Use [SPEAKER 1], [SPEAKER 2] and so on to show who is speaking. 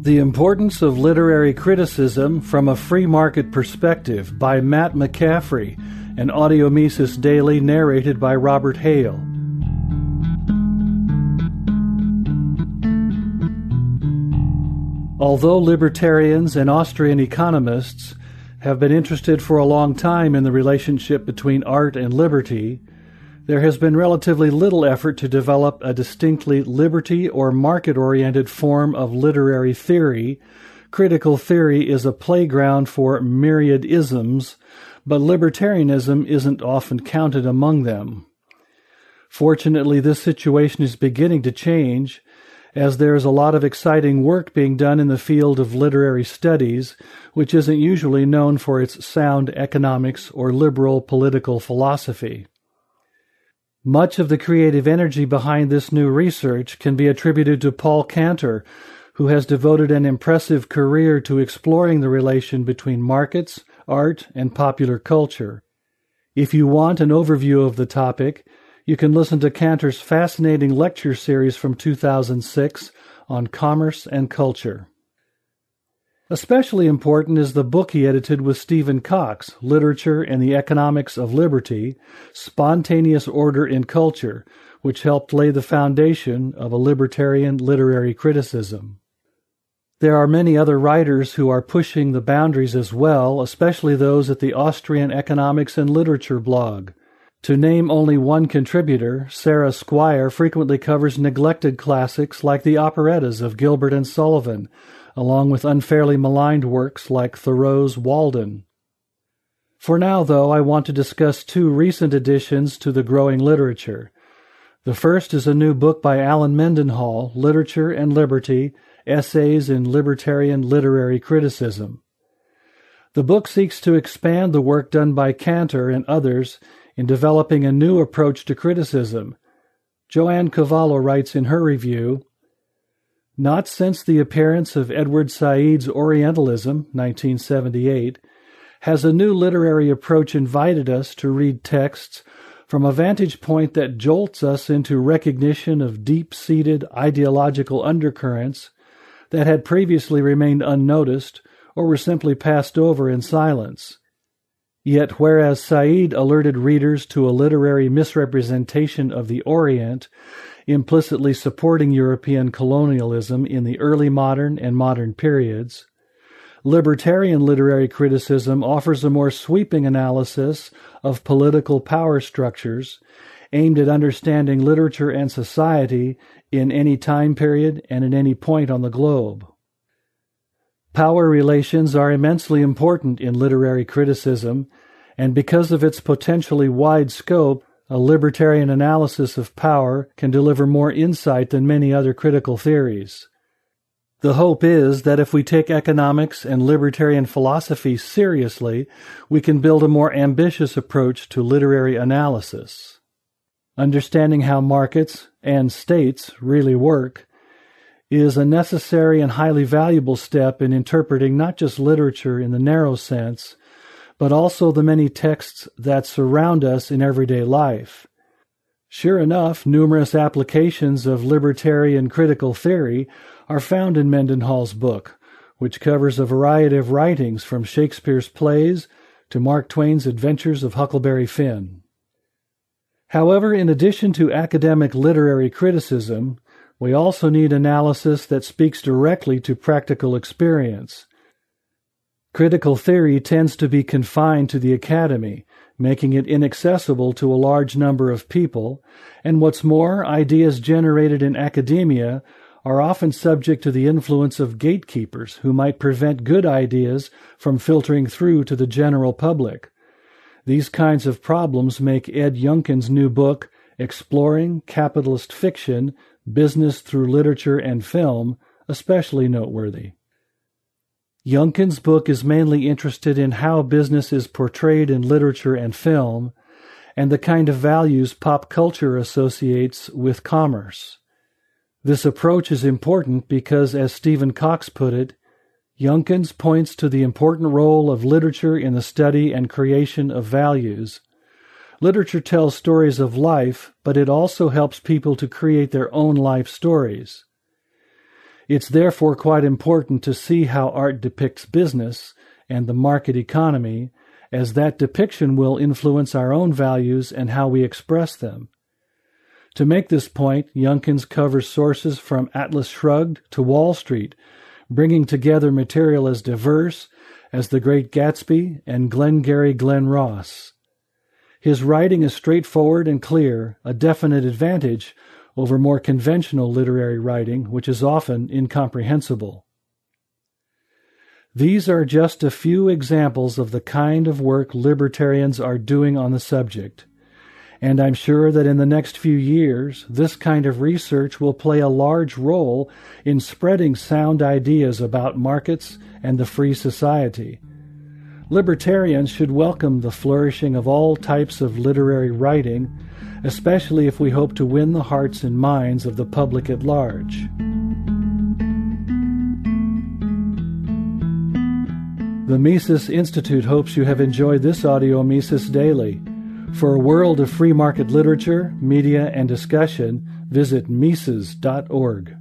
[SPEAKER 1] The Importance of Literary Criticism from a Free Market Perspective by Matt McCaffrey, an Audiomesis Daily narrated by Robert Hale. Although libertarians and Austrian economists have been interested for a long time in the relationship between art and liberty, there has been relatively little effort to develop a distinctly liberty- or market-oriented form of literary theory. Critical theory is a playground for myriad isms, but libertarianism isn't often counted among them. Fortunately, this situation is beginning to change, as there is a lot of exciting work being done in the field of literary studies, which isn't usually known for its sound economics or liberal political philosophy. Much of the creative energy behind this new research can be attributed to Paul Cantor, who has devoted an impressive career to exploring the relation between markets, art, and popular culture. If you want an overview of the topic, you can listen to Cantor's fascinating lecture series from 2006 on commerce and culture. Especially important is the book he edited with Stephen Cox, Literature and the Economics of Liberty, Spontaneous Order in Culture, which helped lay the foundation of a libertarian literary criticism. There are many other writers who are pushing the boundaries as well, especially those at the Austrian Economics and Literature blog. To name only one contributor, Sarah Squire frequently covers neglected classics like the operettas of Gilbert and Sullivan, along with unfairly maligned works like Thoreau's Walden. For now, though, I want to discuss two recent additions to the growing literature. The first is a new book by Alan Mendenhall, Literature and Liberty, Essays in Libertarian Literary Criticism. The book seeks to expand the work done by Cantor and others in developing a new approach to criticism. Joanne Cavallo writes in her review, "Not since the appearance of Edward Said's Orientalism, 1978, has a new literary approach invited us to read texts from a vantage point that jolts us into recognition of deep-seated ideological undercurrents that had previously remained unnoticed or were simply passed over in silence. Yet whereas Said alerted readers to a literary misrepresentation of the Orient, implicitly supporting European colonialism in the early modern and modern periods, libertarian literary criticism offers a more sweeping analysis of political power structures aimed at understanding literature and society in any time period and at any point on the globe. Power relations are immensely important in literary criticism, and because of its potentially wide scope, a libertarian analysis of power can deliver more insight than many other critical theories. The hope is that if we take economics and libertarian philosophy seriously, we can build a more ambitious approach to literary analysis. Understanding how markets and states really work is a necessary and highly valuable step in interpreting not just literature in the narrow sense, but also the many texts that surround us in everyday life. Sure enough, numerous applications of libertarian critical theory are found in Mendenhall's book, which covers a variety of writings from Shakespeare's plays to Mark Twain's Adventures of Huckleberry Finn. However, in addition to academic literary criticism, we also need analysis that speaks directly to practical experience. Critical theory tends to be confined to the academy, making it inaccessible to a large number of people, and what's more, ideas generated in academia are often subject to the influence of gatekeepers who might prevent good ideas from filtering through to the general public. These kinds of problems make Ed Youngkin's new book, Exploring Capitalist Fiction, Business Through Literature and Film, especially noteworthy. Youngkin's book is mainly interested in how business is portrayed in literature and film, and the kind of values pop culture associates with commerce. This approach is important because, as Stephen Cox put it, Youngkin's points to the important role of literature in the study and creation of values. Literature tells stories of life, but it also helps people to create their own life stories. It's therefore quite important to see how art depicts business and the market economy, as that depiction will influence our own values and how we express them. To make this point, Younkins covers sources from Atlas Shrugged to Wall Street, bringing together material as diverse as The Great Gatsby and Glengarry Glen Ross. His writing is straightforward and clear, a definite advantage over more conventional literary writing, which is often incomprehensible. These are just a few examples of the kind of work libertarians are doing on the subject, and I'm sure that in the next few years, this kind of research will play a large role in spreading sound ideas about markets and the free society. Libertarians should welcome the flourishing of all types of literary writing, especially if we hope to win the hearts and minds of the public at large. The Mises Institute hopes you have enjoyed this audio Mises Daily. For a world of free market literature, media, and discussion, visit Mises.org.